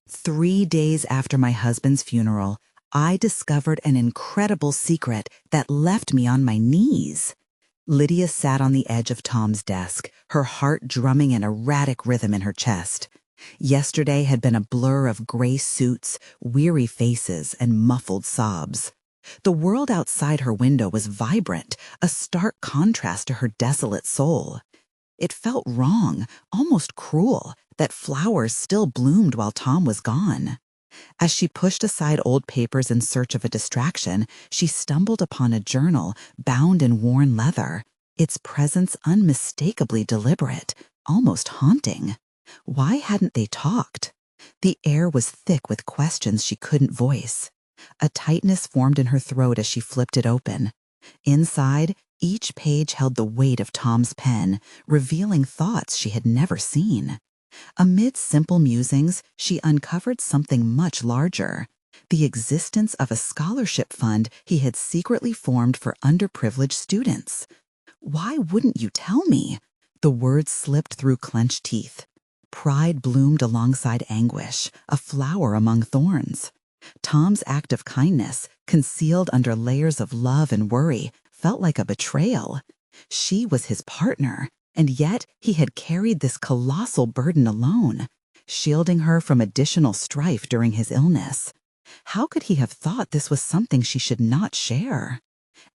3 days after my husband's funeral, I discovered an incredible secret that left me on my knees. Lydia sat on the edge of Tom's desk, her heart drumming an erratic rhythm in her chest. Yesterday had been a blur of gray suits, weary faces, and muffled sobs. The world outside her window was vibrant, a stark contrast to her desolate soul. It felt wrong, almost cruel, that flowers still bloomed while Tom was gone. As she pushed aside old papers in search of a distraction, she stumbled upon a journal bound in worn leather, its presence unmistakably deliberate, almost haunting. Why hadn't they talked? The air was thick with questions she couldn't voice. A tightness formed in her throat as she flipped it open. Inside, each page held the weight of Tom's pen, revealing thoughts she had never seen. Amid simple musings, she uncovered something much larger: the existence of a scholarship fund he had secretly formed for underprivileged students. "Why wouldn't you tell me?" The words slipped through clenched teeth. Pride bloomed alongside anguish, a flower among thorns. Tom's act of kindness, concealed under layers of love and worry, felt like a betrayal. She was his partner, and yet he had carried this colossal burden alone, shielding her from additional strife during his illness. How could he have thought this was something she should not share?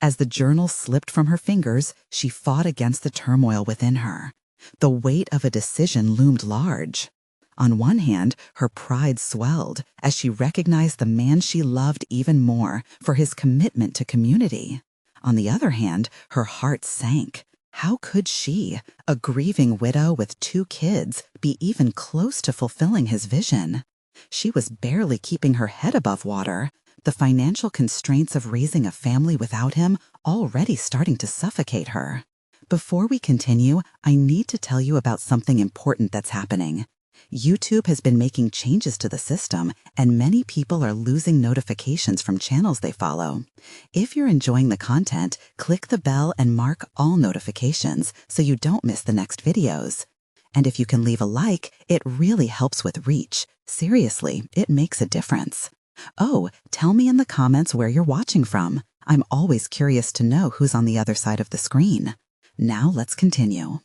As the journal slipped from her fingers, she fought against the turmoil within her. The weight of a decision loomed large. On one hand, her pride swelled as she recognized the man she loved even more for his commitment to community. On the other hand, her heart sank. How could she, a grieving widow with 2 kids, be even close to fulfilling his vision? She was barely keeping her head above water, the financial constraints of raising a family without him already starting to suffocate her. Before we continue, I need to tell you about something important that's happening. YouTube has been making changes to the system, and many people are losing notifications from channels they follow. If you're enjoying the content, click the bell and mark all notifications so you don't miss the next videos. And if you can leave a like, it really helps with reach. Seriously, it makes a difference. Oh, tell me in the comments where you're watching from. I'm always curious to know who's on the other side of the screen. Now let's continue.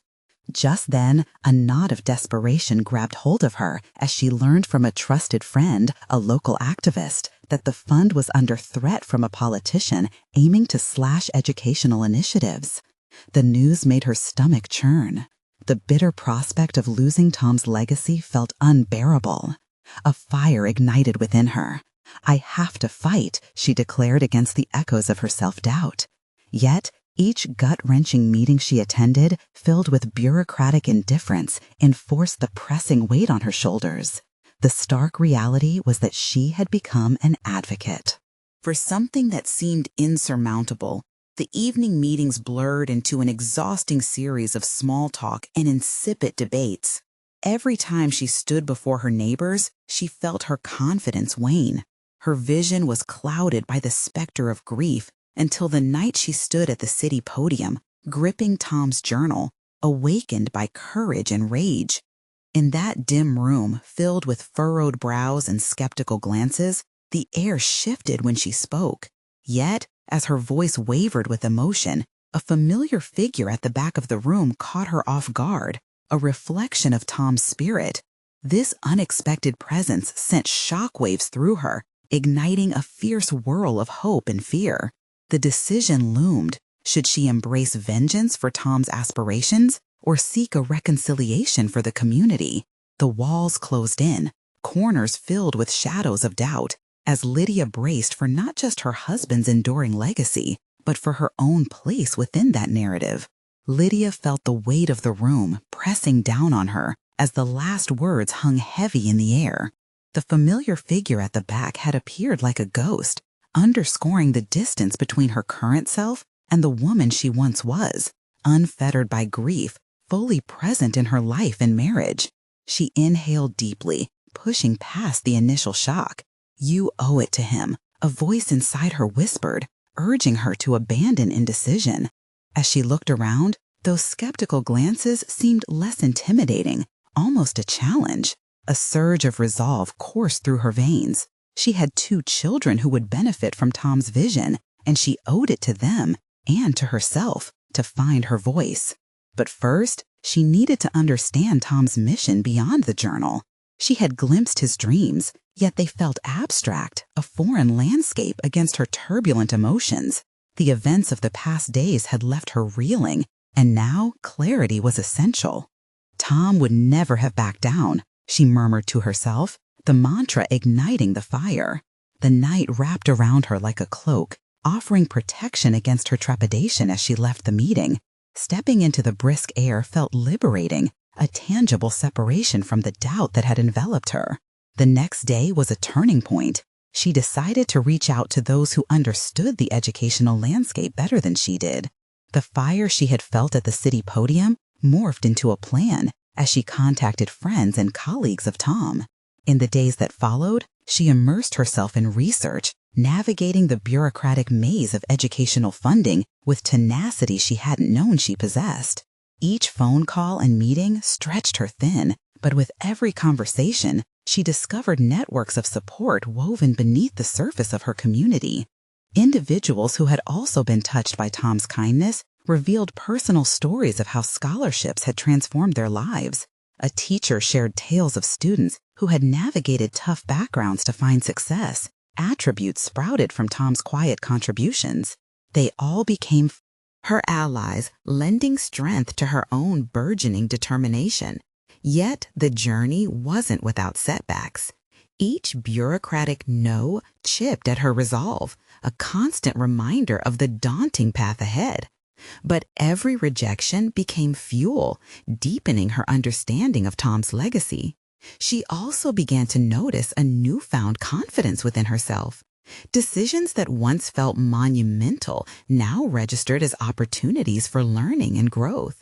Just then, a knot of desperation grabbed hold of her as she learned from a trusted friend, a local activist, that the fund was under threat from a politician aiming to slash educational initiatives. The news made her stomach churn. The bitter prospect of losing Tom's legacy felt unbearable. A fire ignited within her. "I have to fight," she declared against the echoes of her self-doubt. Yet, each gut-wrenching meeting she attended, filled with bureaucratic indifference, enforced the pressing weight on her shoulders. The stark reality was that she had become an advocate. For something that seemed insurmountable, the evening meetings blurred into an exhausting series of small talk and insipid debates. Every time she stood before her neighbors, she felt her confidence wane. Her vision was clouded by the specter of grief, until the night she stood at the city podium, gripping Tom's journal, awakened by courage and rage. In that dim room, filled with furrowed brows and skeptical glances, the air shifted when she spoke. Yet, as her voice wavered with emotion, a familiar figure at the back of the room caught her off guard, a reflection of Tom's spirit. This unexpected presence sent shockwaves through her, igniting a fierce whirl of hope and fear. The decision loomed. Should she embrace vengeance for Tom's aspirations or seek a reconciliation for the community? The walls closed in, corners filled with shadows of doubt, as Lydia braced for not just her husband's enduring legacy, but for her own place within that narrative. Lydia felt the weight of the room pressing down on her as the last words hung heavy in the air. The familiar figure at the back had appeared like a ghost, underscoring the distance between her current self and the woman she once was, unfettered by grief, fully present in her life and marriage. She inhaled deeply, pushing past the initial shock. "You owe it to him," a voice inside her whispered, urging her to abandon indecision. As she looked around, those skeptical glances seemed less intimidating, almost a challenge. A surge of resolve coursed through her veins. She had 2 children who would benefit from Tom's vision, and she owed it to them and to herself to find her voice. But first, she needed to understand Tom's mission beyond the journal. She had glimpsed his dreams, yet they felt abstract, a foreign landscape against her turbulent emotions. The events of the past days had left her reeling, and now clarity was essential. Tom would never have backed down, she murmured to herself, the mantra igniting the fire. The night wrapped around her like a cloak, offering protection against her trepidation as she left the meeting. Stepping into the brisk air felt liberating, a tangible separation from the doubt that had enveloped her. The next day was a turning point. She decided to reach out to those who understood the educational landscape better than she did. The fire she had felt at the city podium morphed into a plan as she contacted friends and colleagues of Tom. In the days that followed, she immersed herself in research, navigating the bureaucratic maze of educational funding with tenacity she hadn't known she possessed. Each phone call and meeting stretched her thin, but with every conversation, she discovered networks of support woven beneath the surface of her community. Individuals who had also been touched by Tom's kindness revealed personal stories of how scholarships had transformed their lives. A teacher shared tales of students who had navigated tough backgrounds to find success, attributes sprouted from Tom's quiet contributions. They all became her allies, lending strength to her own burgeoning determination. Yet the journey wasn't without setbacks. Each bureaucratic no chipped at her resolve, a constant reminder of the daunting path ahead. But every rejection became fuel, deepening her understanding of Tom's legacy. She also began to notice a newfound confidence within herself. Decisions that once felt monumental now registered as opportunities for learning and growth.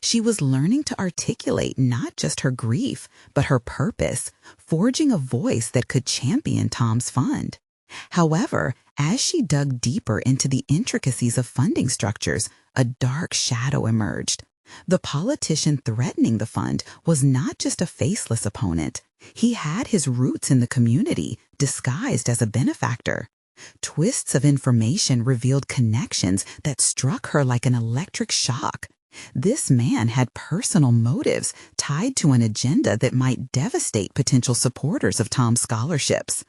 She was learning to articulate not just her grief, but her purpose, forging a voice that could champion Tom's fund. However, as she dug deeper into the intricacies of funding structures, a dark shadow emerged. The politician threatening the fund was not just a faceless opponent. He had his roots in the community, disguised as a benefactor. Twists of information revealed connections that struck her like an electric shock. This man had personal motives tied to an agenda that might devastate potential supporters of Tom's scholarships.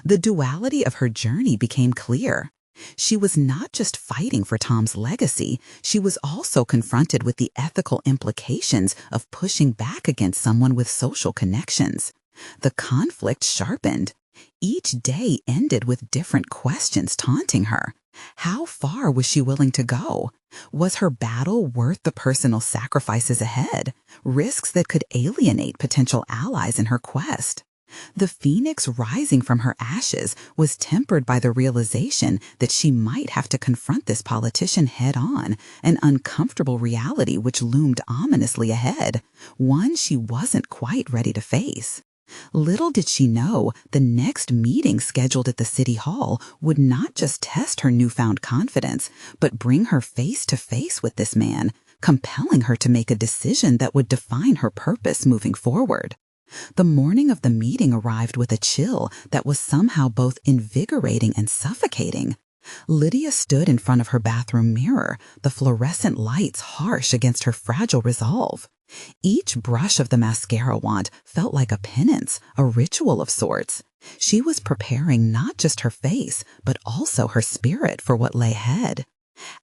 The duality of her journey became clear. She was not just fighting for Tom's legacy, she was also confronted with the ethical implications of pushing back against someone with social connections. The conflict sharpened. Each day ended with different questions taunting her. How far was she willing to go? Was her battle worth the personal sacrifices ahead, risks that could alienate potential allies in her quest? The phoenix rising from her ashes was tempered by the realization that she might have to confront this politician head-on, an uncomfortable reality which loomed ominously ahead, one she wasn't quite ready to face. Little did she know the next meeting scheduled at the city hall would not just test her newfound confidence, but bring her face to face with this man, compelling her to make a decision that would define her purpose moving forward. The morning of the meeting arrived with a chill that was somehow both invigorating and suffocating. Lydia stood in front of her bathroom mirror, the fluorescent lights harsh against her fragile resolve. Each brush of the mascara wand felt like a penance, a ritual of sorts. She was preparing not just her face, but also her spirit for what lay ahead.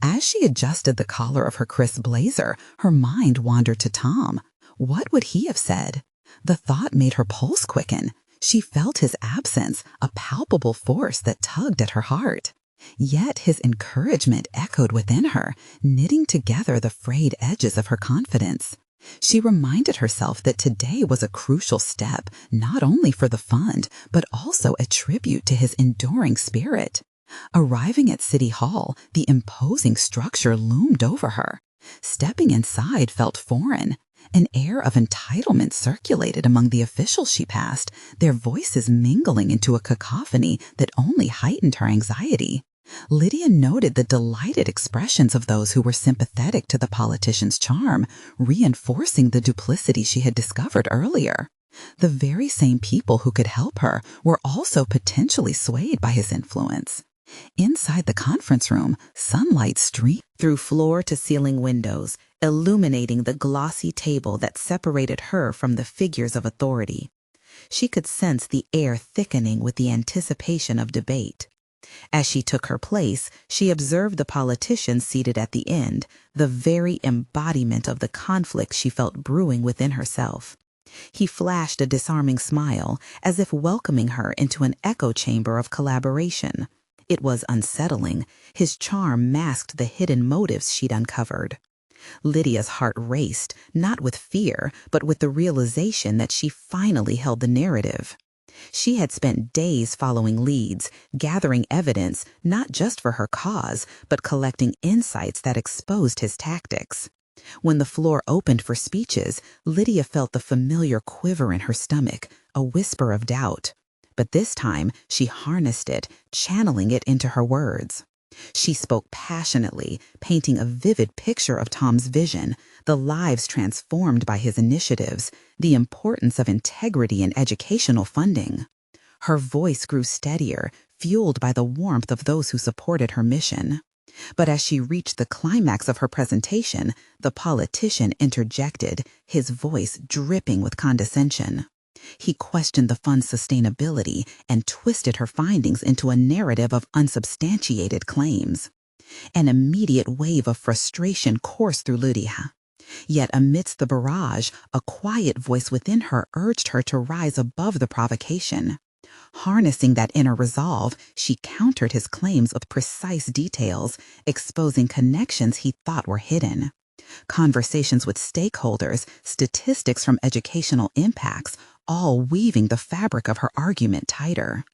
As she adjusted the collar of her crisp blazer, her mind wandered to Tom. What would he have said? The thought made her pulse quicken. She felt his absence, a palpable force that tugged at her heart. Yet his encouragement echoed within her, knitting together the frayed edges of her confidence. She reminded herself that today was a crucial step, not only for the fund, but also a tribute to his enduring spirit. Arriving at City Hall, the imposing structure loomed over her. Stepping inside felt foreign. An air of entitlement circulated among the officials she passed, their voices mingling into a cacophony that only heightened her anxiety. Lydia noted the delighted expressions of those who were sympathetic to the politician's charm, reinforcing the duplicity she had discovered earlier. The very same people who could help her were also potentially swayed by his influence. Inside the conference room, sunlight streamed through floor-to-ceiling windows, illuminating the glossy table that separated her from the figures of authority. She could sense the air thickening with the anticipation of debate. As she took her place, she observed the politician seated at the end, the very embodiment of the conflict she felt brewing within herself. He flashed a disarming smile, as if welcoming her into an echo chamber of collaboration. It was unsettling. His charm masked the hidden motives she'd uncovered. Lydia's heart raced, not with fear, but with the realization that she finally held the narrative. She had spent days following leads, gathering evidence not just for her cause, but collecting insights that exposed his tactics. When the floor opened for speeches, Lydia felt the familiar quiver in her stomach, a whisper of doubt. But this time, she harnessed it, channeling it into her words. She spoke passionately, painting a vivid picture of Tom's vision, the lives transformed by his initiatives, the importance of integrity in educational funding. Her voice grew steadier, fueled by the warmth of those who supported her mission. But as she reached the climax of her presentation, the politician interjected, his voice dripping with condescension. He questioned the fund's sustainability and twisted her findings into a narrative of unsubstantiated claims. An immediate wave of frustration coursed through Lydia. Yet amidst the barrage, a quiet voice within her urged her to rise above the provocation. Harnessing that inner resolve, she countered his claims with precise details, exposing connections he thought were hidden. Conversations with stakeholders, statistics from educational impacts, all weaving the fabric of her argument tighter.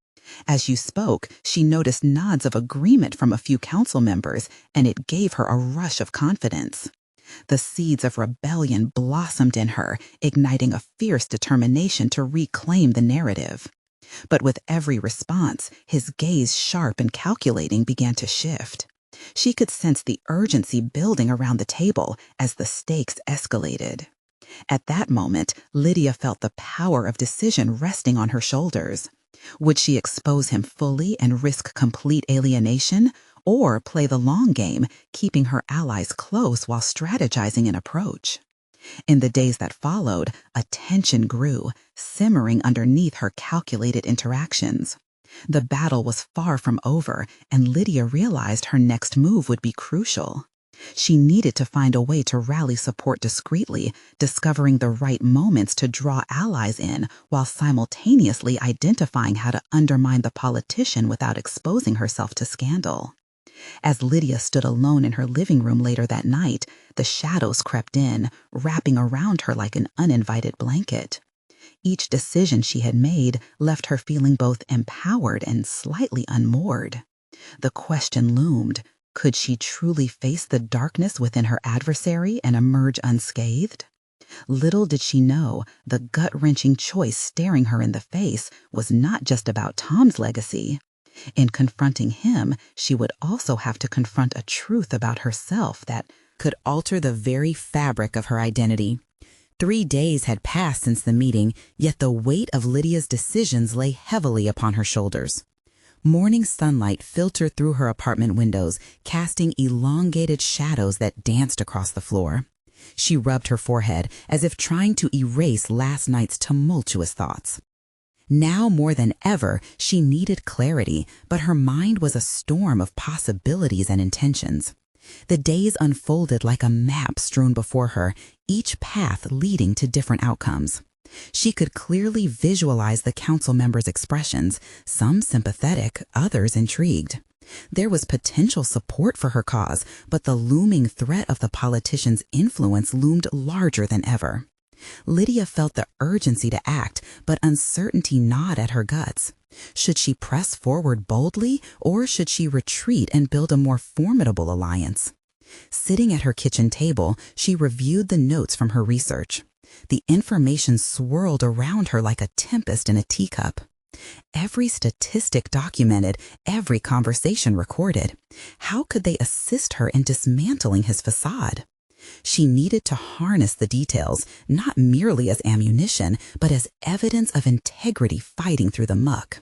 As she spoke, she noticed nods of agreement from a few council members, and it gave her a rush of confidence. The seeds of rebellion blossomed in her, igniting a fierce determination to reclaim the narrative. But with every response, his gaze, sharp and calculating, began to shift. She could sense the urgency building around the table as the stakes escalated. At that moment, Lydia felt the power of decision resting on her shoulders. Would she expose him fully and risk complete alienation, or play the long game, keeping her allies close while strategizing an approach? In the days that followed, a tension grew, simmering underneath her calculated interactions. The battle was far from over, and Lydia realized her next move would be crucial. She needed to find a way to rally support discreetly, discovering the right moments to draw allies in while simultaneously identifying how to undermine the politician without exposing herself to scandal. As Lydia stood alone in her living room later that night, the shadows crept in, wrapping around her like an uninvited blanket. Each decision she had made left her feeling both empowered and slightly unmoored. The question loomed, could she truly face the darkness within her adversary and emerge unscathed? Little did she know, the gut-wrenching choice staring her in the face was not just about Tom's legacy. In confronting him, she would also have to confront a truth about herself that could alter the very fabric of her identity. 3 days had passed since the meeting, yet the weight of Lydia's decisions lay heavily upon her shoulders. Morning sunlight filtered through her apartment windows, casting elongated shadows that danced across the floor. She rubbed her forehead as if trying to erase last night's tumultuous thoughts. Now more than ever, she needed clarity, but her mind was a storm of possibilities and intentions. The days unfolded like a map strewn before her, each path leading to different outcomes. She could clearly visualize the council members' expressions, some sympathetic, others intrigued. There was potential support for her cause, but the looming threat of the politician's influence loomed larger than ever. Lydia felt the urgency to act, but uncertainty gnawed at her guts. Should she press forward boldly, or should she retreat and build a more formidable alliance? Sitting at her kitchen table, she reviewed the notes from her research. The information swirled around her like a tempest in a teacup. Every statistic documented, every conversation recorded. How could they assist her in dismantling his facade? She needed to harness the details, not merely as ammunition, but as evidence of integrity fighting through the muck.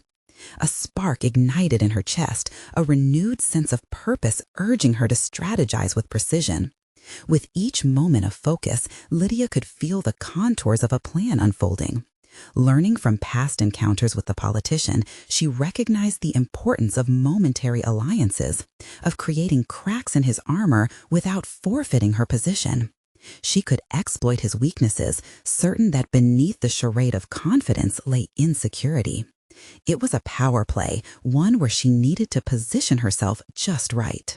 A spark ignited in her chest, a renewed sense of purpose urging her to strategize with precision. With each moment of focus, Lydia could feel the contours of a plan unfolding. Learning from past encounters with the politician, she recognized the importance of momentary alliances, of creating cracks in his armor without forfeiting her position. She could exploit his weaknesses, certain that beneath the charade of confidence lay insecurity. It was a power play, one where she needed to position herself just right.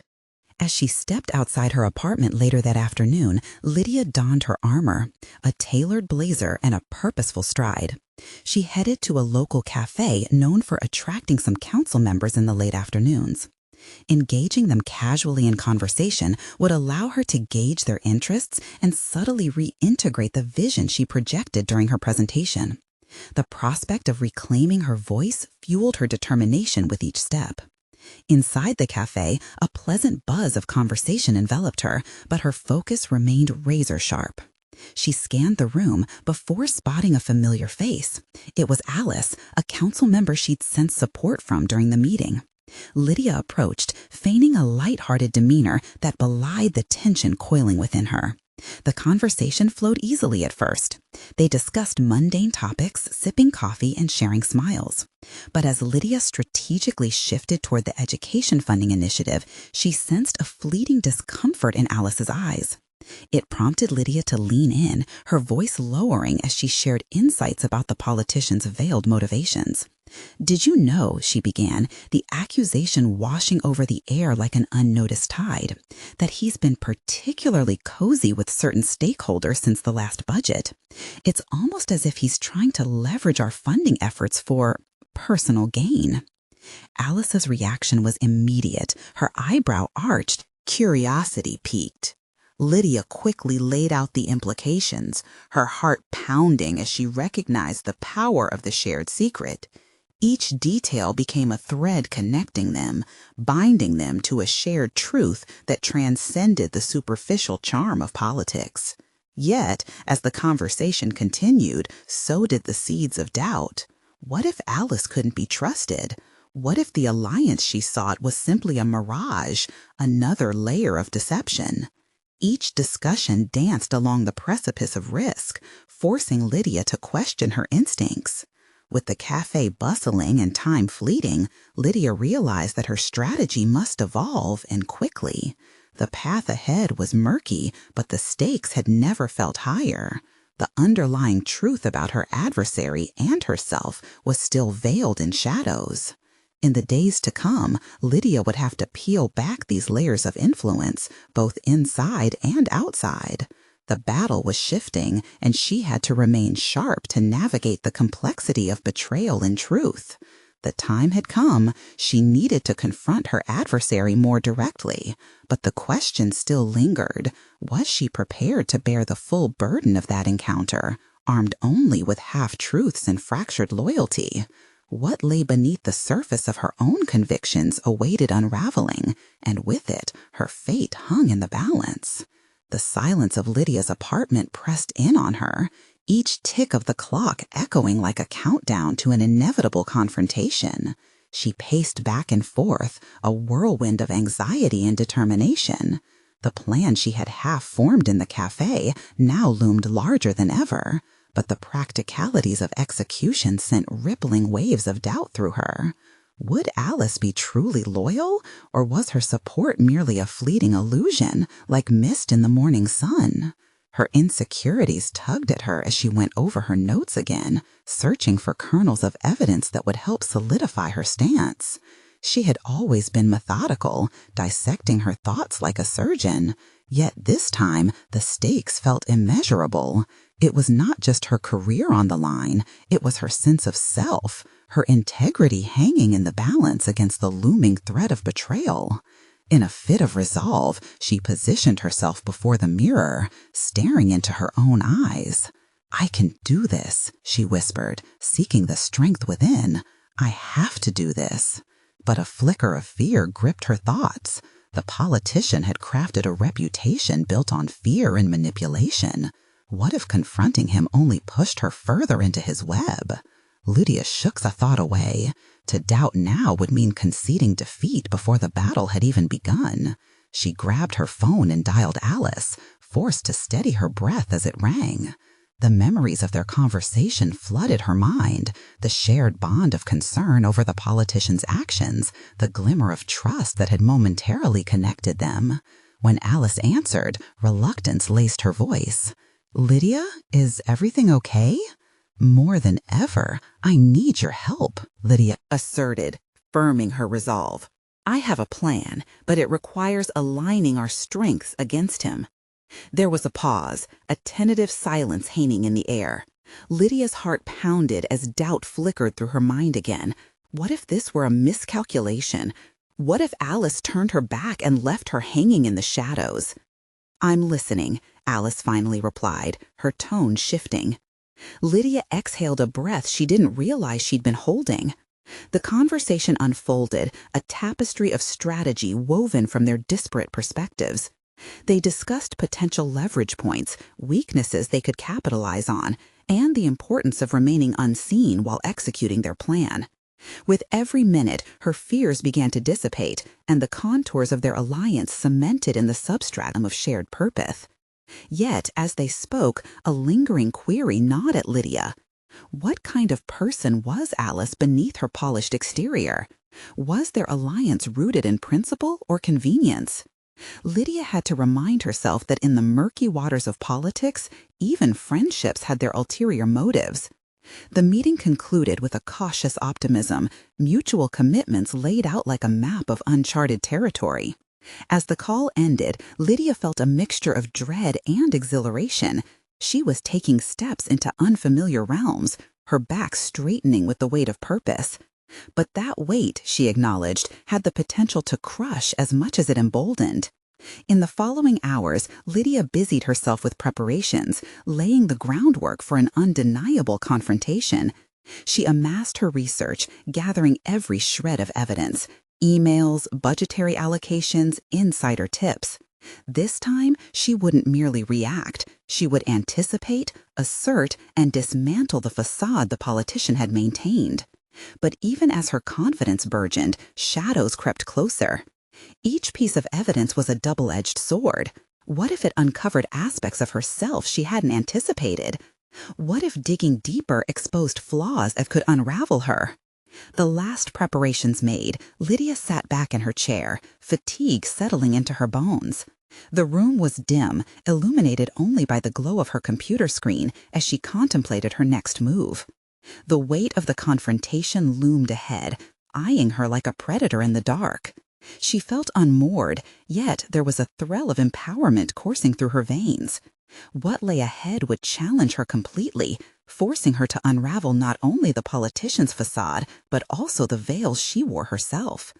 As she stepped outside her apartment later that afternoon, Lydia donned her armor, a tailored blazer and a purposeful stride. She headed to a local cafe known for attracting some council members in the late afternoons. Engaging them casually in conversation would allow her to gauge their interests and subtly reintegrate the vision she projected during her presentation. The prospect of reclaiming her voice fueled her determination with each step. Inside the cafe, a pleasant buzz of conversation enveloped her, but her focus remained razor-sharp. She scanned the room before spotting a familiar face. It was Alice, a council member she'd sensed support from during the meeting. Lydia approached, feigning a light-hearted demeanor that belied the tension coiling within her. The conversation flowed easily at first. They discussed mundane topics, sipping coffee and sharing smiles. But as Lydia strategically shifted toward the education funding initiative, she sensed a fleeting discomfort in Alice's eyes. It prompted Lydia to lean in, her voice lowering as she shared insights about the politician's veiled motivations. "Did you know," she began, the accusation washing over the air like an unnoticed tide, "that he's been particularly cozy with certain stakeholders since the last budget? It's almost as if he's trying to leverage our funding efforts for personal gain." Alice's reaction was immediate. Her eyebrow arched, curiosity piqued. Lydia quickly laid out the implications, her heart pounding as she recognized the power of the shared secret. Each detail became a thread connecting them, binding them to a shared truth that transcended the superficial charm of politics. Yet, as the conversation continued, so did the seeds of doubt. What if Alice couldn't be trusted? What if the alliance she sought was simply a mirage, another layer of deception? Each discussion danced along the precipice of risk, forcing Lydia to question her instincts. With the cafe bustling and time fleeting, Lydia realized that her strategy must evolve, and quickly. The path ahead was murky, but the stakes had never felt higher. The underlying truth about her adversary and herself was still veiled in shadows. In the days to come, Lydia would have to peel back these layers of influence, both inside and outside. The battle was shifting, and she had to remain sharp to navigate the complexity of betrayal and truth. The time had come. She needed to confront her adversary more directly, but the question still lingered. Was she prepared to bear the full burden of that encounter, armed only with half-truths and fractured loyalty? What lay beneath the surface of her own convictions awaited unraveling, and with it, her fate hung in the balance. The silence of Lydia's apartment pressed in on her, each tick of the clock echoing like a countdown to an inevitable confrontation. She paced back and forth, a whirlwind of anxiety and determination. The plan she had half formed in the cafe now loomed larger than ever, but the practicalities of execution sent rippling waves of doubt through her. Would Alice be truly loyal, or was her support merely a fleeting illusion, like mist in the morning sun? Her insecurities tugged at her as she went over her notes again, searching for kernels of evidence that would help solidify her stance. She had always been methodical, dissecting her thoughts like a surgeon. Yet this time, the stakes felt immeasurable. It was not just her career on the line, it was her sense of self, her integrity hanging in the balance against the looming threat of betrayal. In a fit of resolve, she positioned herself before the mirror, staring into her own eyes. "I can do this," she whispered, seeking the strength within. "I have to do this." But a flicker of fear gripped her thoughts. The politician had crafted a reputation built on fear and manipulation. What if confronting him only pushed her further into his web? Lydia shook the thought away. To doubt now would mean conceding defeat before the battle had even begun. She grabbed her phone and dialed Alice, forced to steady her breath as it rang. The memories of their conversation flooded her mind, the shared bond of concern over the politician's actions, the glimmer of trust that had momentarily connected them. When Alice answered, reluctance laced her voice. "Lydia, is everything okay?" "More than ever, I need your help," Lydia asserted, firming her resolve. "I have a plan, but it requires aligning our strengths against him." There was a pause, a tentative silence hanging in the air. Lydia's heart pounded as doubt flickered through her mind again. What if this were a miscalculation? What if Alice turned her back and left her hanging in the shadows? "I'm listening," Alice finally replied, her tone shifting. Lydia exhaled a breath she didn't realize she'd been holding. The conversation unfolded, a tapestry of strategy woven from their disparate perspectives. They discussed potential leverage points, weaknesses they could capitalize on, and the importance of remaining unseen while executing their plan. With every minute, her fears began to dissipate, and the contours of their alliance cemented in the substratum of shared purpose. Yet, as they spoke, a lingering query gnawed at Lydia. What kind of person was Alice beneath her polished exterior? Was their alliance rooted in principle or convenience? Lydia had to remind herself that in the murky waters of politics, even friendships had their ulterior motives. The meeting concluded with a cautious optimism, mutual commitments laid out like a map of uncharted territory. As the call ended, Lydia felt a mixture of dread and exhilaration. She was taking steps into unfamiliar realms, her back straightening with the weight of purpose. But that weight, she acknowledged, had the potential to crush as much as it emboldened. In the following hours, Lydia busied herself with preparations, laying the groundwork for an undeniable confrontation. She amassed her research, gathering every shred of evidence: emails, budgetary allocations, insider tips. This time, she wouldn't merely react. She would anticipate, assert, and dismantle the facade the politician had maintained. But even as her confidence burgeoned, shadows crept closer. Each piece of evidence was a double-edged sword. What if it uncovered aspects of herself she hadn't anticipated? What if digging deeper exposed flaws that could unravel her? The last preparations made, Lydia sat back in her chair, fatigue settling into her bones. The room was dim, illuminated only by the glow of her computer screen as she contemplated her next move. The weight of the confrontation loomed ahead, eyeing her like a predator in the dark. She felt unmoored, yet there was a thrill of empowerment coursing through her veins. What lay ahead would challenge her completely, forcing her to unravel not only the politician's facade, but also the veils she wore herself.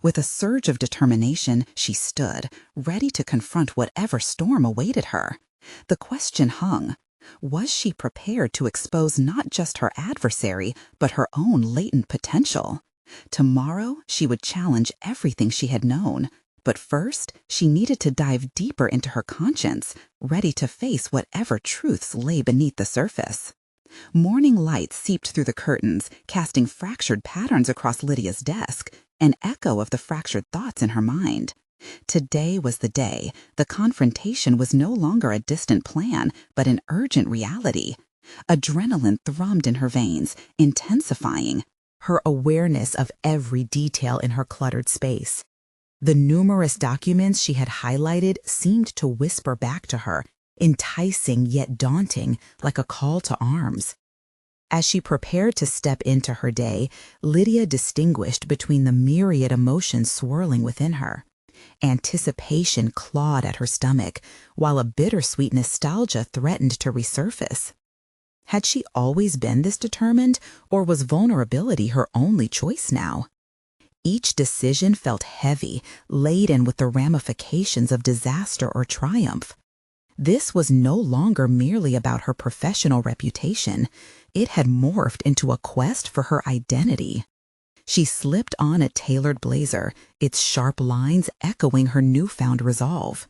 With a surge of determination, she stood, ready to confront whatever storm awaited her. The question hung: was she prepared to expose not just her adversary, but her own latent potential? Tomorrow, she would challenge everything she had known. But first, she needed to dive deeper into her conscience, ready to face whatever truths lay beneath the surface. Morning light seeped through the curtains, casting fractured patterns across Lydia's desk, an echo of the fractured thoughts in her mind. Today was the day. The confrontation was no longer a distant plan, but an urgent reality. Adrenaline thrummed in her veins, intensifying her awareness of every detail in her cluttered space. The numerous documents she had highlighted seemed to whisper back to her, enticing yet daunting, like a call to arms. As she prepared to step into her day, Lydia distinguished between the myriad emotions swirling within her. Anticipation clawed at her stomach, while a bittersweet nostalgia threatened to resurface. Had she always been this determined, or was vulnerability her only choice now? Each decision felt heavy, laden with the ramifications of disaster or triumph. This was no longer merely about her professional reputation. It had morphed into a quest for her identity. She slipped on a tailored blazer, its sharp lines echoing her newfound resolve.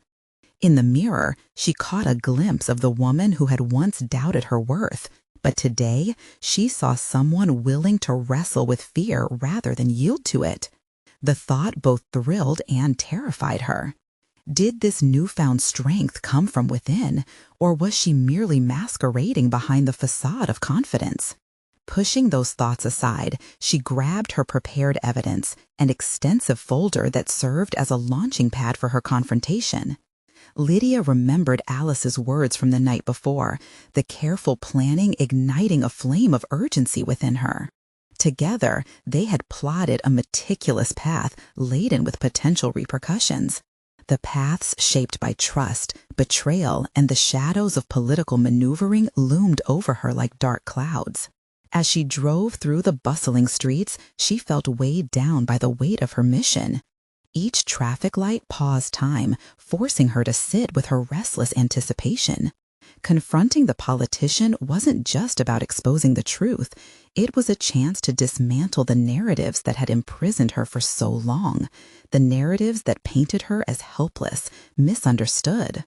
In the mirror, she caught a glimpse of the woman who had once doubted her worth, but today she saw someone willing to wrestle with fear rather than yield to it. The thought both thrilled and terrified her. Did this newfound strength come from within, or was she merely masquerading behind the facade of confidence? Pushing those thoughts aside, she grabbed her prepared evidence, an extensive folder that served as a launching pad for her confrontation. Lydia remembered Alice's words from the night before, the careful planning igniting a flame of urgency within her. Together, they had plotted a meticulous path laden with potential repercussions. The paths shaped by trust, betrayal, and the shadows of political maneuvering loomed over her like dark clouds. As she drove through the bustling streets, she felt weighed down by the weight of her mission. Each traffic light paused time, forcing her to sit with her restless anticipation. Confronting the politician wasn't just about exposing the truth. It was a chance to dismantle the narratives that had imprisoned her for so long, the narratives that painted her as helpless, misunderstood.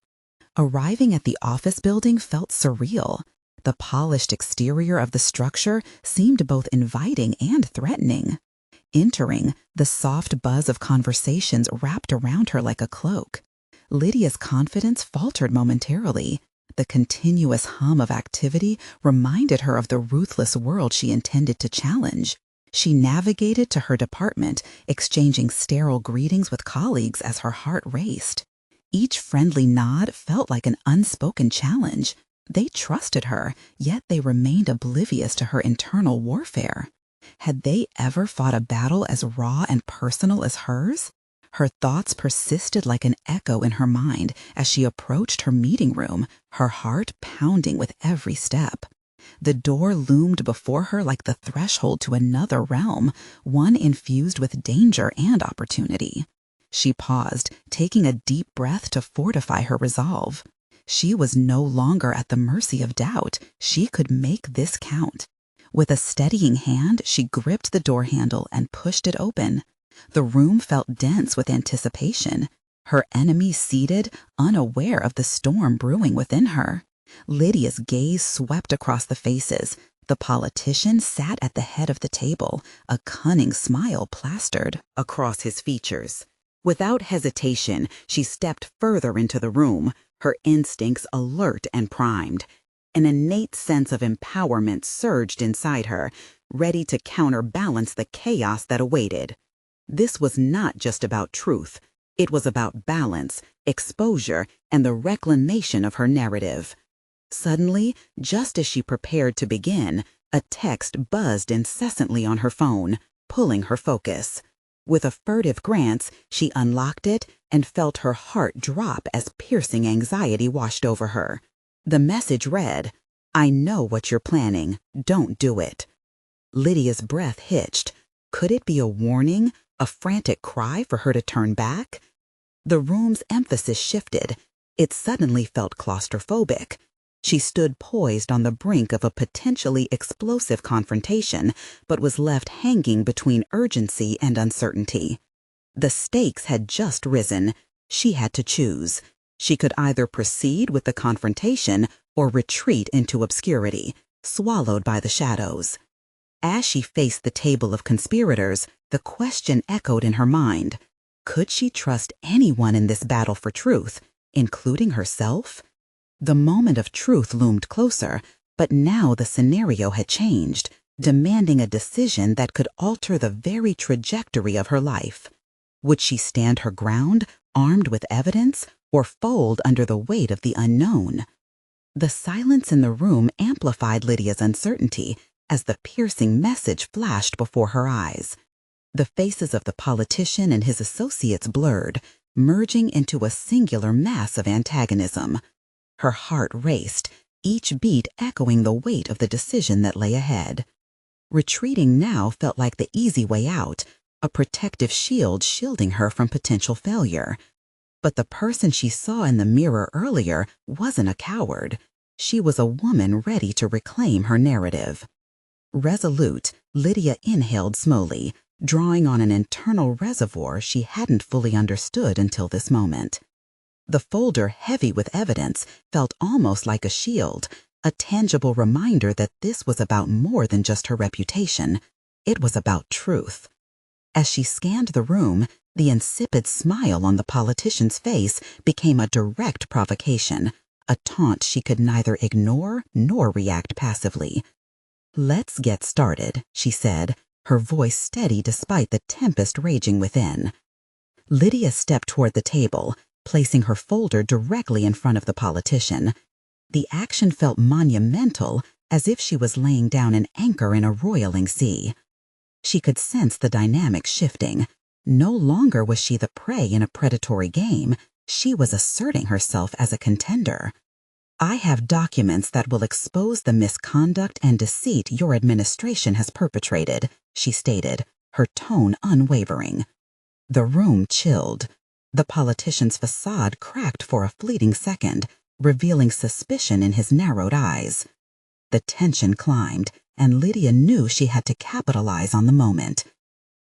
Arriving at the office building felt surreal. The polished exterior of the structure seemed both inviting and threatening. Entering, the soft buzz of conversations wrapped around her like a cloak. Lydia's confidence faltered momentarily. The continuous hum of activity reminded her of the ruthless world she intended to challenge. She navigated to her department, exchanging sterile greetings with colleagues as her heart raced. Each friendly nod felt like an unspoken challenge. They trusted her, yet they remained oblivious to her internal warfare. Had they ever fought a battle as raw and personal as hers? Her thoughts persisted like an echo in her mind as she approached her meeting room, her heart pounding with every step. The door loomed before her like the threshold to another realm, one infused with danger and opportunity. She paused, taking a deep breath to fortify her resolve. She was no longer at the mercy of doubt. She could make this count. With a steadying hand, she gripped the door handle and pushed it open. The room felt dense with anticipation. Her enemy seated, unaware of the storm brewing within her. Lydia's gaze swept across the faces. The politician sat at the head of the table, a cunning smile plastered across his features. Without hesitation, she stepped further into the room, her instincts alert and primed. An innate sense of empowerment surged inside her, ready to counterbalance the chaos that awaited. This was not just about truth. It was about balance, exposure, and the reclamation of her narrative. Suddenly, just as she prepared to begin, a text buzzed incessantly on her phone, pulling her focus. With a furtive glance, she unlocked it and felt her heart drop as piercing anxiety washed over her. The message read, "I know what you're planning. Don't do it." Lydia's breath hitched. Could it be a warning, a frantic cry for her to turn back? The room's emphasis shifted. It suddenly felt claustrophobic. She stood poised on the brink of a potentially explosive confrontation, but was left hanging between urgency and uncertainty. The stakes had just risen. She had to choose. She could either proceed with the confrontation or retreat into obscurity, swallowed by the shadows. As she faced the table of conspirators, the question echoed in her mind. Could she trust anyone in this battle for truth, including herself? The moment of truth loomed closer, but now the scenario had changed, demanding a decision that could alter the very trajectory of her life. Would she stand her ground, armed with evidence, or fold under the weight of the unknown? The silence in the room amplified Lydia's uncertainty as the piercing message flashed before her eyes. The faces of the politician and his associates blurred, merging into a singular mass of antagonism. Her heart raced, each beat echoing the weight of the decision that lay ahead. Retreating now felt like the easy way out, a protective shield shielding her from potential failure. But the person she saw in the mirror earlier wasn't a coward. She was a woman ready to reclaim her narrative. Resolute, Lydia inhaled slowly, drawing on an internal reservoir she hadn't fully understood until this moment. The folder, heavy with evidence, felt almost like a shield, a tangible reminder that this was about more than just her reputation. It was about truth. As she scanned the room, the insipid smile on the politician's face became a direct provocation, a taunt she could neither ignore nor react passively. "Let's get started," she said, her voice steady despite the tempest raging within. Lydia stepped toward the table, placing her folder directly in front of the politician. The action felt monumental, as if she was laying down an anchor in a roiling sea. She could sense the dynamic shifting. No longer was she the prey in a predatory game. She was asserting herself as a contender. "I have documents that will expose the misconduct and deceit your administration has perpetrated," she stated, her tone unwavering. The room chilled. The politician's facade cracked for a fleeting second, revealing suspicion in his narrowed eyes. The tension climbed, and Lydia knew she had to capitalize on the moment.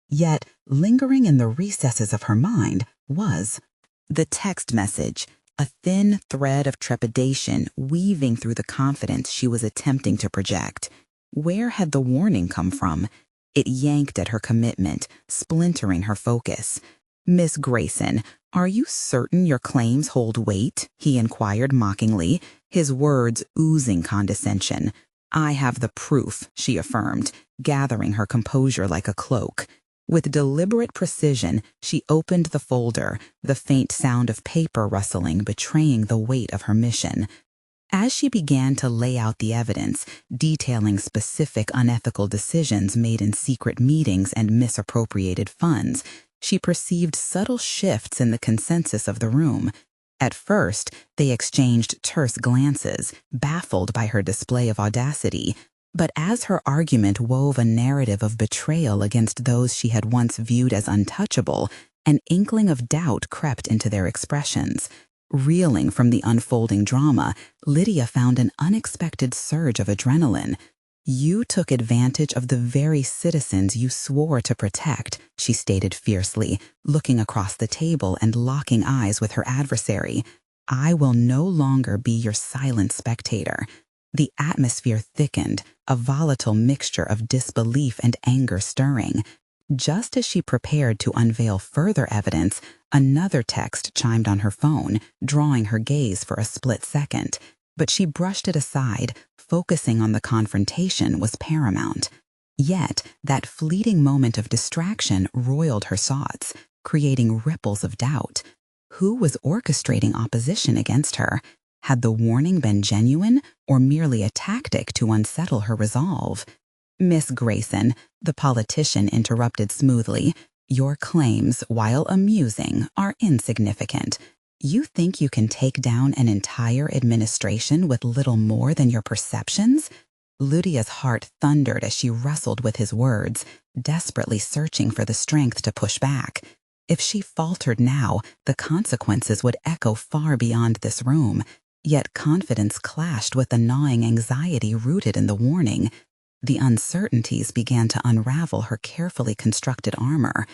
Yet, lingering in the recesses of her mind was the text message, a thin thread of trepidation weaving through the confidence she was attempting to project. Where had the warning come from? It yanked at her commitment, splintering her focus. "Miss Grayson, are you certain your claims hold weight?" he inquired mockingly, his words oozing condescension. "I have the proof," she affirmed, gathering her composure like a cloak. With deliberate precision, she opened the folder, the faint sound of paper rustling betraying the weight of her mission. As she began to lay out the evidence, detailing specific unethical decisions made in secret meetings and misappropriated funds, she perceived subtle shifts in the consensus of the room. At first, they exchanged terse glances, baffled by her display of audacity. But as her argument wove a narrative of betrayal against those she had once viewed as untouchable, an inkling of doubt crept into their expressions. Reeling from the unfolding drama, Lydia found an unexpected surge of adrenaline. "You took advantage of the very citizens you swore to protect," she stated fiercely, looking across the table and locking eyes with her adversary. "I will no longer be your silent spectator." The atmosphere thickened, a volatile mixture of disbelief and anger stirring. Just as she prepared to unveil further evidence, another text chimed on her phone, drawing her gaze for a split second. But she brushed it aside, focusing on the confrontation was paramount. Yet, that fleeting moment of distraction roiled her thoughts, creating ripples of doubt. Who was orchestrating opposition against her? Had the warning been genuine, or merely a tactic to unsettle her resolve? "Miss Grayson," the politician interrupted smoothly, "your claims, while amusing, are insignificant. You think you can take down an entire administration with little more than your perceptions?" Lydia's heart thundered as she wrestled with his words, desperately searching for the strength to push back. If she faltered now, the consequences would echo far beyond this room. Yet confidence clashed with the gnawing anxiety rooted in the warning. The uncertainties began to unravel her carefully constructed armor.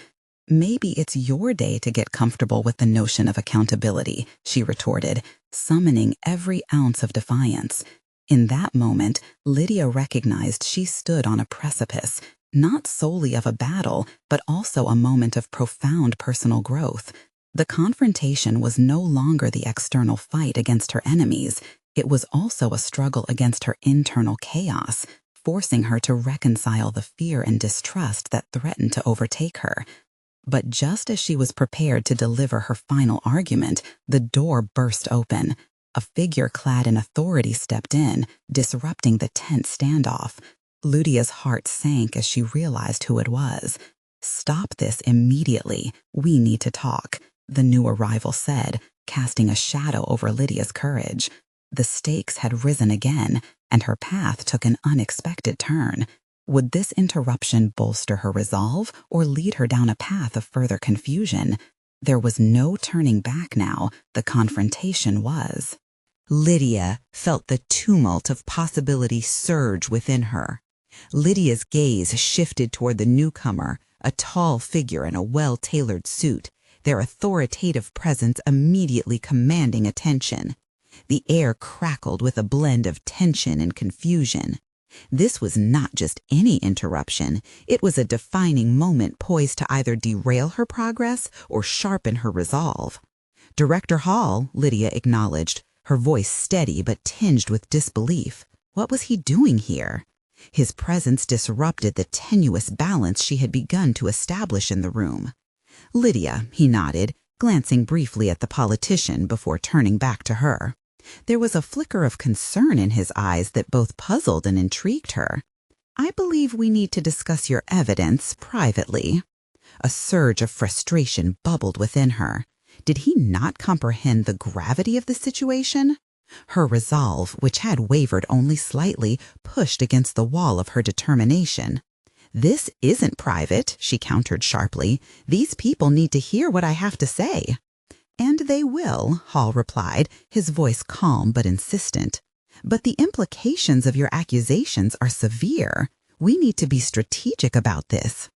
"Maybe it's your day to get comfortable with the notion of accountability," she retorted, summoning every ounce of defiance. In that moment, Lydia recognized she stood on a precipice, not solely of a battle, but also a moment of profound personal growth. The confrontation was no longer the external fight against her enemies. It was also a struggle against her internal chaos, forcing her to reconcile the fear and distrust that threatened to overtake her. But just as she was prepared to deliver her final argument, the door burst open. A figure clad in authority stepped in, disrupting the tense standoff. Lydia's heart sank as she realized who it was. "Stop this immediately. We need to talk," the new arrival said, casting a shadow over Lydia's courage. The stakes had risen again, and her path took an unexpected turn. Would this interruption bolster her resolve or lead her down a path of further confusion? There was no turning back now. The confrontation was. Lydia felt the tumult of possibility surge within her. Lydia's gaze shifted toward the newcomer, a tall figure in a well-tailored suit, their authoritative presence immediately commanding attention. The air crackled with a blend of tension and confusion. This was not just any interruption, it was a defining moment poised to either derail her progress or sharpen her resolve. "Director Hall," Lydia acknowledged, her voice steady but tinged with disbelief. What was he doing here? His presence disrupted the tenuous balance she had begun to establish in the room. "Lydia," he nodded, glancing briefly at the politician before turning back to her. There was a flicker of concern in his eyes that both puzzled and intrigued her. "I believe we need to discuss your evidence privately." A surge of frustration bubbled within her. Did he not comprehend the gravity of the situation? Her resolve, which had wavered only slightly, pushed against the wall of her determination. "This isn't private," she countered sharply. "These people need to hear what I have to say." "And they will," Hall replied, his voice calm but insistent. "But the implications of your accusations are severe. We need to be strategic about this."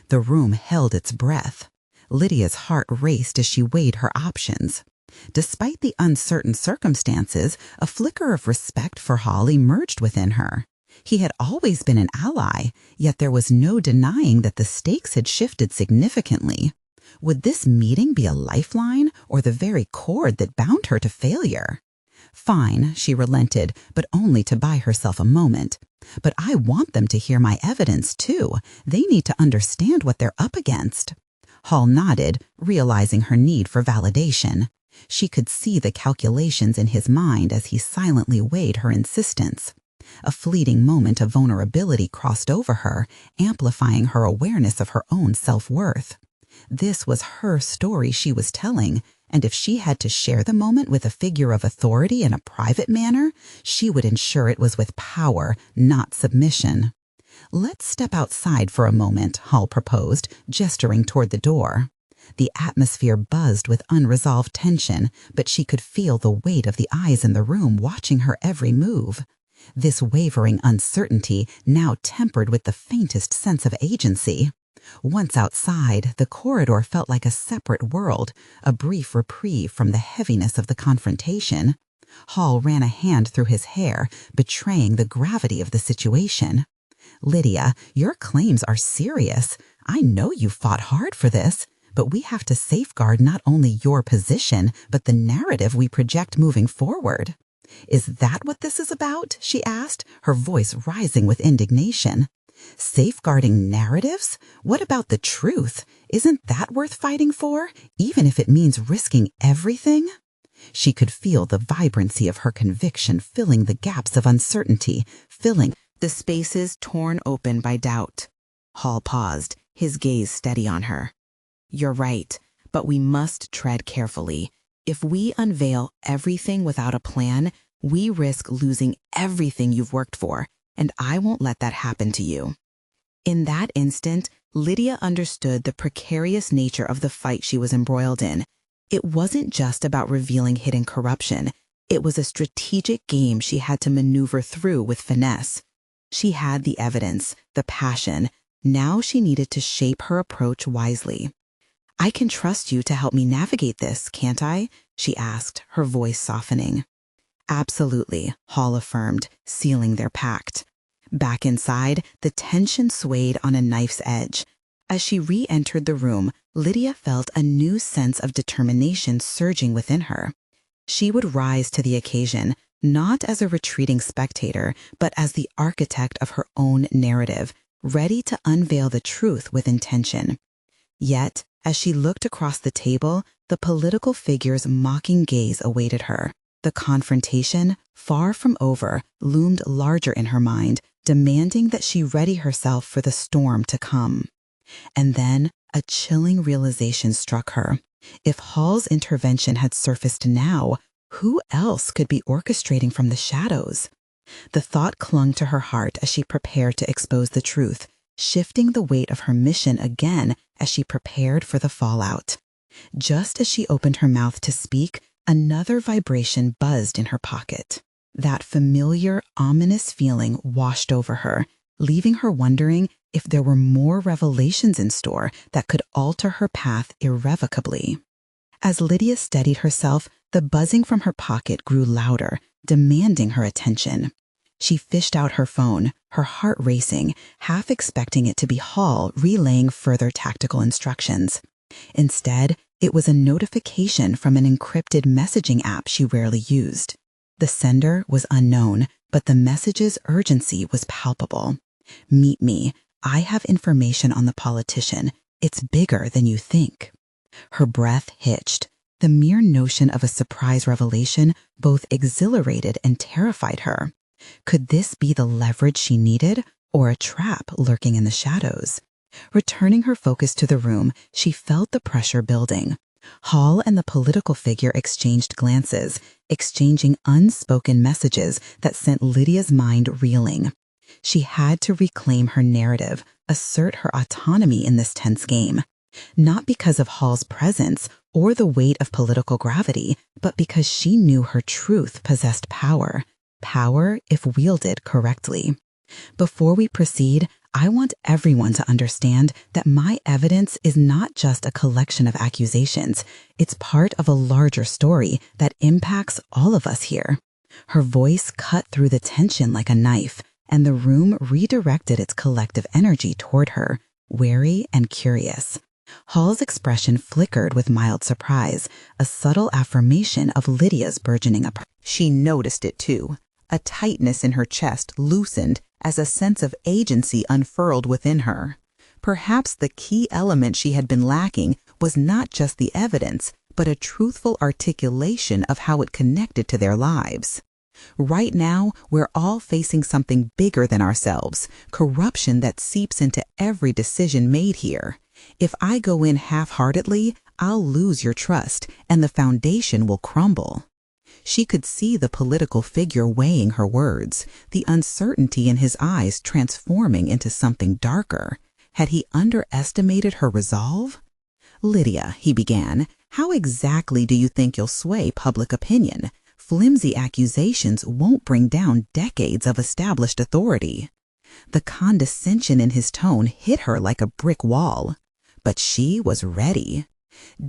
The room held its breath. Lydia's heart raced as she weighed her options. Despite the uncertain circumstances, a flicker of respect for Hall emerged within her. He had always been an ally, yet there was no denying that the stakes had shifted significantly. Would this meeting be a lifeline or the very cord that bound her to failure? "Fine," she relented, but only to buy herself a moment. "But I want them to hear my evidence, too. They need to understand what they're up against." Hall nodded, realizing her need for validation. She could see the calculations in his mind as he silently weighed her insistence. A fleeting moment of vulnerability crossed over her, amplifying her awareness of her own self-worth. This was her story she was telling, and if she had to share the moment with a figure of authority in a private manner, she would ensure it was with power, not submission. "Let's step outside for a moment," Hall proposed, gesturing toward the door. The atmosphere buzzed with unresolved tension, but she could feel the weight of the eyes in the room watching her every move. This wavering uncertainty now tempered with the faintest sense of agency. Once outside, the corridor felt like a separate world, a brief reprieve from the heaviness of the confrontation. Hall ran a hand through his hair, betraying the gravity of the situation. "Lydia, your claims are serious. I know you fought hard for this, but we have to safeguard not only your position, but the narrative we project moving forward." "Is that what this is about?" she asked, her voice rising with indignation. "Safeguarding narratives? What about the truth? Isn't that worth fighting for, even if it means risking everything?" She could feel the vibrancy of her conviction filling the gaps of uncertainty, filling the spaces torn open by doubt. Hall paused, his gaze steady on her. "You're right, but we must tread carefully. If we unveil everything without a plan, we risk losing everything you've worked for, and I won't let that happen to you." In that instant, Lydia understood the precarious nature of the fight she was embroiled in. It wasn't just about revealing hidden corruption. It was a strategic game she had to maneuver through with finesse. She had the evidence, the passion. Now she needed to shape her approach wisely. "I can trust you to help me navigate this, can't I?" she asked, her voice softening. "Absolutely," Hall affirmed, sealing their pact. Back inside, the tension swayed on a knife's edge. As she re-entered the room, Lydia felt a new sense of determination surging within her. She would rise to the occasion, not as a retreating spectator, but as the architect of her own narrative, ready to unveil the truth with intention. Yet, as she looked across the table, the political figure's mocking gaze awaited her. The confrontation, far from over, loomed larger in her mind, demanding that she ready herself for the storm to come. And then a chilling realization struck her. If Hall's intervention had surfaced now, who else could be orchestrating from the shadows? The thought clung to her heart as she prepared to expose the truth, shifting the weight of her mission again as she prepared for the fallout. Just as she opened her mouth to speak, another vibration buzzed in her pocket. That familiar, ominous feeling washed over her, leaving her wondering if there were more revelations in store that could alter her path irrevocably. As Lydia steadied herself, the buzzing from her pocket grew louder, demanding her attention. She fished out her phone, her heart racing, half expecting it to be Hall relaying further tactical instructions. Instead, it was a notification from an encrypted messaging app she rarely used. The sender was unknown, but the message's urgency was palpable. "Meet me. I have information on the politician. It's bigger than you think." Her breath hitched. The mere notion of a surprise revelation both exhilarated and terrified her. Could this be the leverage she needed, or a trap lurking in the shadows? Returning her focus to the room, she felt the pressure building. Hall and the political figure exchanged glances, exchanging unspoken messages that sent Lydia's mind reeling. She had to reclaim her narrative, assert her autonomy in this tense game. Not because of Hall's presence or the weight of political gravity, but because she knew her truth possessed power. Power if wielded correctly. Before we proceed, I want everyone to understand that my evidence is not just a collection of accusations. It's part of a larger story that impacts all of us here. Her voice cut through the tension like a knife, and the room redirected its collective energy toward her, wary and curious. Hall's expression flickered with mild surprise, a subtle affirmation of Lydia's burgeoning approach. She noticed it too. A tightness in her chest loosened as a sense of agency unfurled within her. Perhaps the key element she had been lacking was not just the evidence, but a truthful articulation of how it connected to their lives. Right now, we're all facing something bigger than ourselves, corruption that seeps into every decision made here. If I go in half-heartedly, I'll lose your trust, and the foundation will crumble. She could see the political figure weighing her words, the uncertainty in his eyes transforming into something darker. Had he underestimated her resolve? "Lydia," he began, "how exactly do you think you'll sway public opinion? Flimsy accusations won't bring down decades of established authority." The condescension in his tone hit her like a brick wall. But she was ready.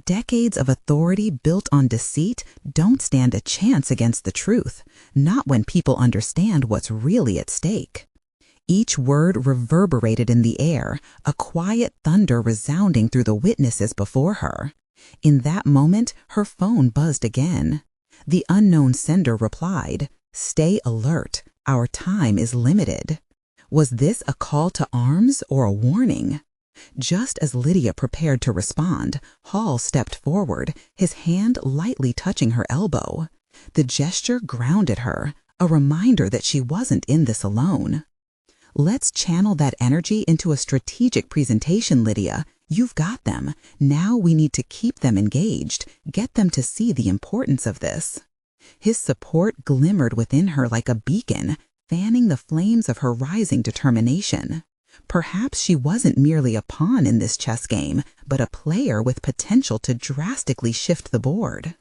Decades of authority built on deceit don't stand a chance against the truth, not when people understand what's really at stake. Each word reverberated in the air, a quiet thunder resounding through the witnesses before her. In that moment, her phone buzzed again. The unknown sender replied, "Stay alert. Our time is limited." Was this a call to arms or a warning? Just as Lydia prepared to respond, Hall stepped forward, his hand lightly touching her elbow. The gesture grounded her, a reminder that she wasn't in this alone. "Let's channel that energy into a strategic presentation, Lydia. You've got them. Now we need to keep them engaged, get them to see the importance of this." His support glimmered within her like a beacon, fanning the flames of her rising determination. Perhaps she wasn't merely a pawn in this chess game, but a player with potential to drastically shift the board.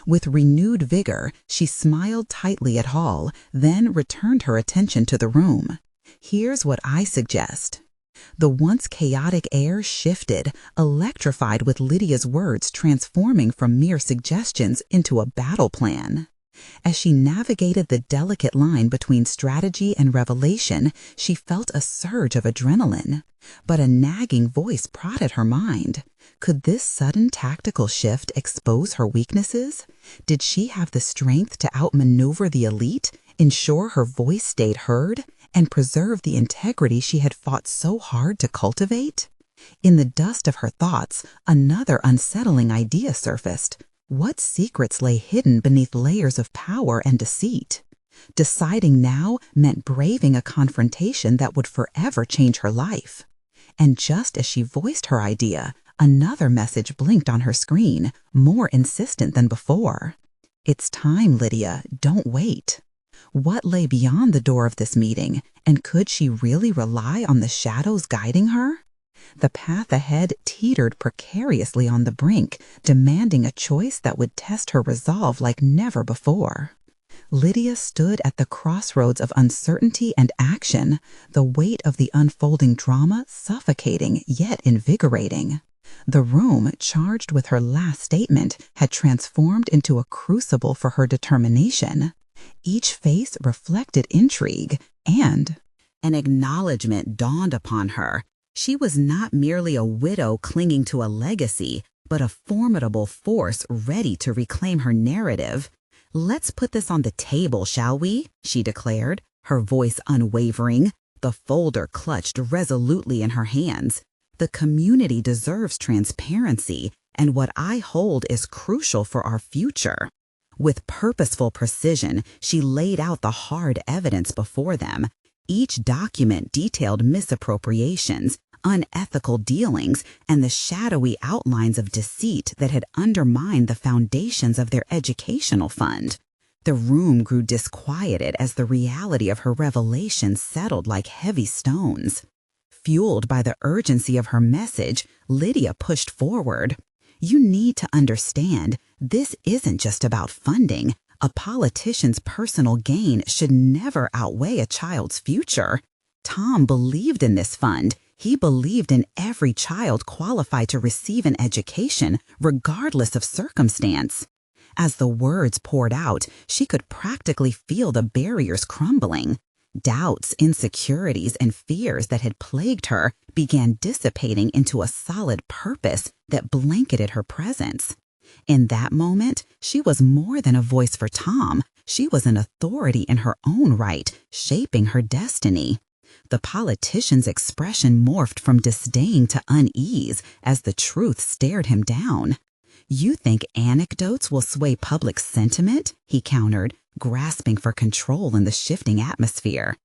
With renewed vigor, she smiled tightly at Hall, then returned her attention to the room. "Here's what I suggest." The once chaotic air shifted, electrified with Lydia's words transforming from mere suggestions into a battle plan. As she navigated the delicate line between strategy and revelation, she felt a surge of adrenaline. But a nagging voice prodded her mind. Could this sudden tactical shift expose her weaknesses? Did she have the strength to outmaneuver the elite, ensure her voice stayed heard, and preserve the integrity she had fought so hard to cultivate? In the dust of her thoughts, another unsettling idea surfaced. What secrets lay hidden beneath layers of power and deceit? Deciding now meant braving a confrontation that would forever change her life. And just as she voiced her idea, another message blinked on her screen, more insistent than before. "It's time, Lydia. Don't wait." What lay beyond the door of this meeting, and could she really rely on the shadows guiding her? The path ahead teetered precariously on the brink, demanding a choice that would test her resolve like never before. Lydia stood at the crossroads of uncertainty and action, the weight of the unfolding drama suffocating yet invigorating. The room, charged with her last statement, had transformed into a crucible for her determination. Each face reflected intrigue, and an acknowledgement dawned upon her. She was not merely a widow clinging to a legacy, but a formidable force ready to reclaim her narrative. "Let's put this on the table, shall we?" she declared, her voice unwavering, the folder clutched resolutely in her hands. "The community deserves transparency, and what I hold is crucial for our future." With purposeful precision, she laid out the hard evidence before them. Each document detailed misappropriations, unethical dealings, and the shadowy outlines of deceit that had undermined the foundations of their educational fund. The room grew disquieted as the reality of her revelations settled like heavy stones. Fueled by the urgency of her message, Lydia pushed forward. "You need to understand, this isn't just about funding. A politician's personal gain should never outweigh a child's future. Tom believed in this fund. He believed in every child qualified to receive an education, regardless of circumstance." As the words poured out, she could practically feel the barriers crumbling. Doubts, insecurities, and fears that had plagued her began dissipating into a solid purpose that blanketed her presence. In that moment, she was more than a voice for Tom. She was an authority in her own right, shaping her destiny. The politician's expression morphed from disdain to unease as the truth stared him down. "You think anecdotes will sway public sentiment?" he countered, grasping for control in the shifting atmosphere.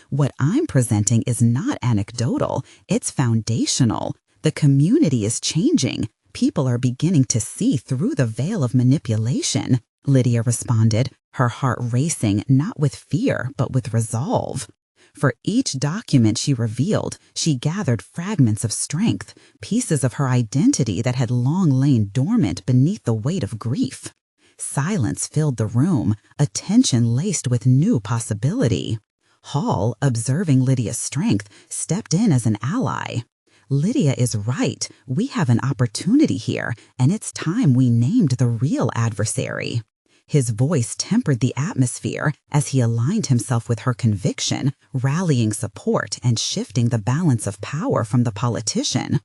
"What I'm presenting is not anecdotal, it's foundational. The community is changing. People are beginning to see through the veil of manipulation," Lydia responded, her heart racing not with fear but with resolve. For each document she revealed, she gathered fragments of strength, pieces of her identity that had long lain dormant beneath the weight of grief. Silence filled the room, a tension laced with new possibility. Hall, observing Lydia's strength, stepped in as an ally. "Lydia is right. We have an opportunity here, and it's time we named the real adversary." His voice tempered the atmosphere as he aligned himself with her conviction, rallying support and shifting the balance of power from the politician.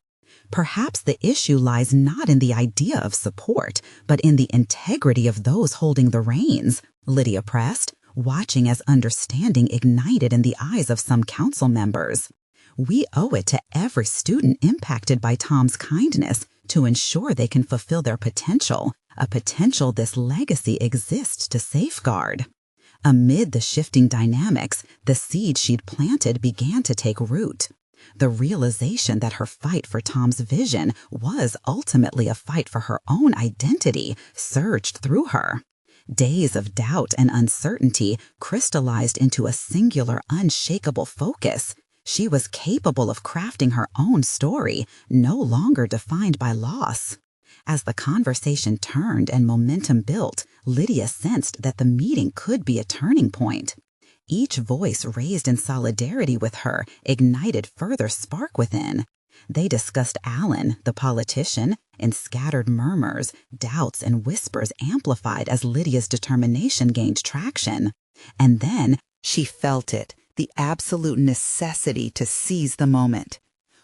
"Perhaps the issue lies not in the idea of support, but in the integrity of those holding the reins," Lydia pressed, watching as understanding ignited in the eyes of some council members. "We owe it to every student impacted by Tom's kindness to ensure they can fulfill their potential, a potential this legacy exists to safeguard." Amid the shifting dynamics, the seed she'd planted began to take root. The realization that her fight for Tom's vision was ultimately a fight for her own identity surged through her. Days of doubt and uncertainty crystallized into a singular, unshakable focus. She was capable of crafting her own story, no longer defined by loss. As the conversation turned and momentum built, Lydia sensed that the meeting could be a turning point. Each voice raised in solidarity with her ignited further spark within. They discussed Allen, the politician, in scattered murmurs, doubts and whispers amplified as Lydia's determination gained traction. And then she felt it, the absolute necessity to seize the moment.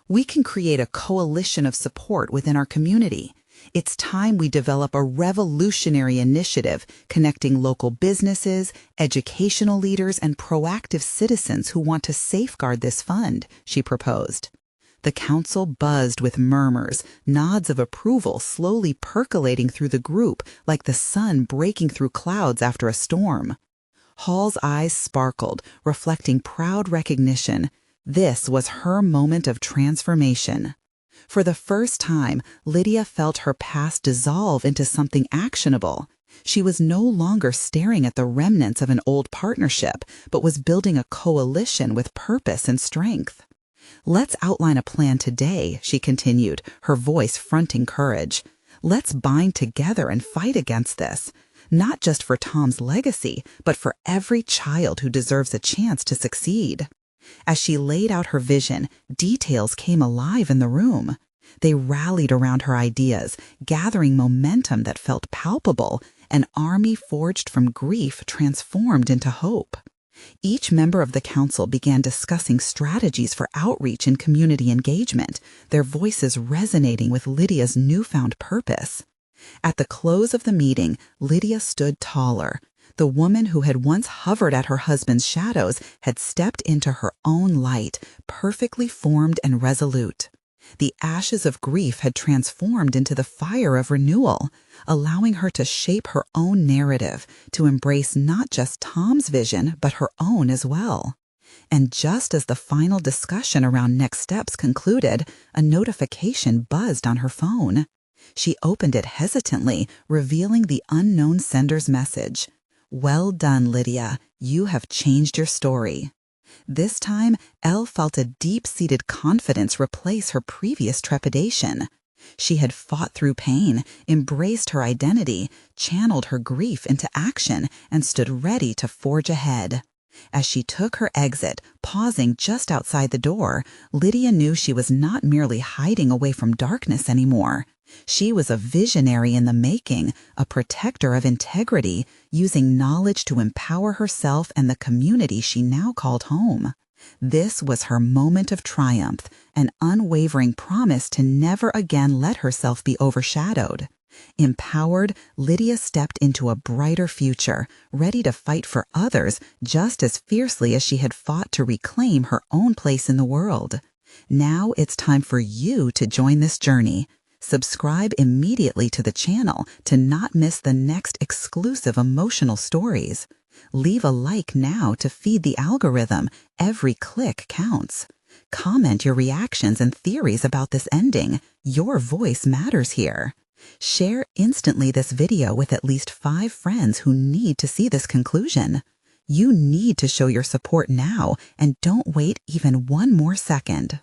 "We can create a coalition of support within our community. It's time we develop a revolutionary initiative connecting local businesses, educational leaders, and proactive citizens who want to safeguard this fund," she proposed. The council buzzed with murmurs, nods of approval slowly percolating through the group like the sun breaking through clouds after a storm. Hall's eyes sparkled, reflecting proud recognition. This was her moment of transformation. For the first time, Lydia felt her past dissolve into something actionable. She was no longer staring at the remnants of an old partnership, but was building a coalition with purpose and strength. "Let's outline a plan today," she continued, her voice fronting courage. "Let's bind together and fight against this. not just for Tom's legacy, but for every child who deserves a chance to succeed. As she laid out her vision, details came alive in the room. They rallied around her ideas, gathering momentum that felt palpable, an army forged from grief transformed into hope. Each member of the council began discussing strategies for outreach and community engagement, their voices resonating with Lydia's newfound purpose. At the close of the meeting, Lydia stood taller. The woman who had once hovered at her husband's shadows had stepped into her own light, perfectly formed and resolute. The ashes of grief had transformed into the fire of renewal, allowing her to shape her own narrative, to embrace not just Tom's vision, but her own as well. And just as the final discussion around next steps concluded, a notification buzzed on her phone. She opened it hesitantly, revealing the unknown sender's message. "Well done, Lydia. You have changed your story." This time, Elle felt a deep-seated confidence replace her previous trepidation. She had fought through pain, embraced her identity, channeled her grief into action, and stood ready to forge ahead. As she took her exit, pausing just outside the door, Lydia knew she was not merely hiding away from darkness anymore. She was a visionary in the making, a protector of integrity, using knowledge to empower herself and the community she now called home. This was her moment of triumph, an unwavering promise to never again let herself be overshadowed. Empowered, Lydia stepped into a brighter future, ready to fight for others just as fiercely as she had fought to reclaim her own place in the world. Now it's time for you to join this journey. Subscribe immediately to the channel to not miss the next exclusive emotional stories. Leave a like now to feed the algorithm. Every click counts. Comment your reactions and theories about this ending. Your voice matters here. Share instantly this video with at least 5 friends who need to see this conclusion. You need to show your support now, and don't wait even one more second.